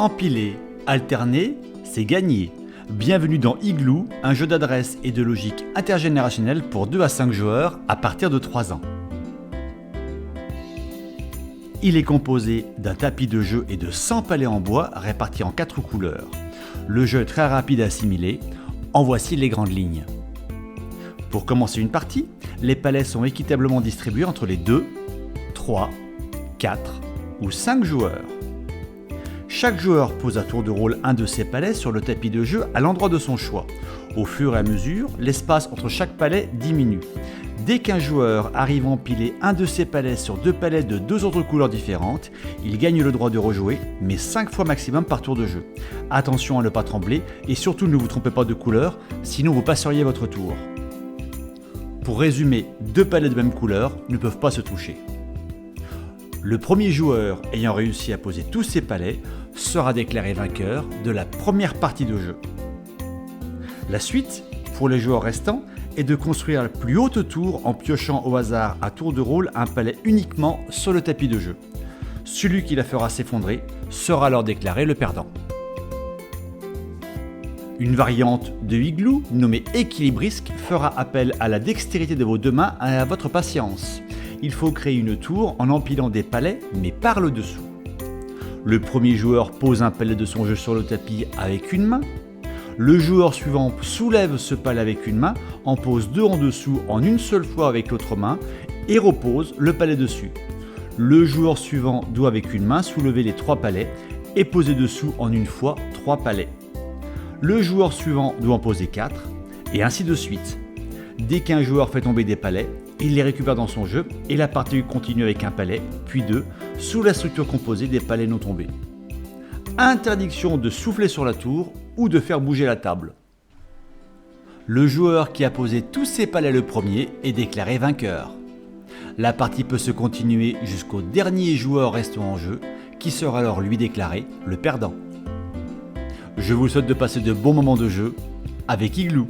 Empiler, alterner, c'est gagner. Bienvenue dans Igloo, un jeu d'adresse et de logique intergénérationnelle pour 2 à 5 joueurs à partir de 3 ans. Il est composé d'un tapis de jeu et de 100 palets en bois répartis en 4 couleurs. Le jeu est très rapide à assimiler, en voici les grandes lignes. Pour commencer une partie, les palets sont équitablement distribués entre les 2, 3, 4 ou 5 joueurs. Chaque joueur pose à tour de rôle un de ses palets sur le tapis de jeu à l'endroit de son choix. Au fur et à mesure, l'espace entre chaque palet diminue. Dès qu'un joueur arrive à empiler un de ses palets sur 2 palets de 2 autres couleurs différentes, il gagne le droit de rejouer, mais 5 fois maximum par tour de jeu. Attention à ne pas trembler et surtout ne vous trompez pas de couleur, sinon vous passeriez votre tour. Pour résumer, 2 palets de même couleur ne peuvent pas se toucher. Le premier joueur ayant réussi à poser tous ses palets sera déclaré vainqueur de la première partie de jeu. La suite, pour les joueurs restants, est de construire la plus haute tour en piochant au hasard à tour de rôle un palais uniquement sur le tapis de jeu. Celui qui la fera s'effondrer sera alors déclaré le perdant. Une variante de Igloo, nommée équilibrisque, fera appel à la dextérité de vos 2 mains et à votre patience. Il faut créer une tour en empilant des palets, mais par le dessous. Le premier joueur pose un palet de son jeu sur le tapis avec une main. Le joueur suivant soulève ce palet avec une main, en pose 2 en dessous en une seule fois avec l'autre main et repose le palet dessus. Le joueur suivant doit avec une main soulever les 3 palets et poser dessous en une fois 3 palets. Le joueur suivant doit en poser 4 et ainsi de suite. Dès qu'un joueur fait tomber des palets, il les récupère dans son jeu et la partie continue avec un palet, puis 2, sous la structure composée des palets non tombés. Interdiction de souffler sur la tour ou de faire bouger la table. Le joueur qui a posé tous ses palets le premier est déclaré vainqueur. La partie peut se continuer jusqu'au dernier joueur restant en jeu, qui sera alors lui déclaré le perdant. Je vous souhaite de passer de bons moments de jeu avec Igloo.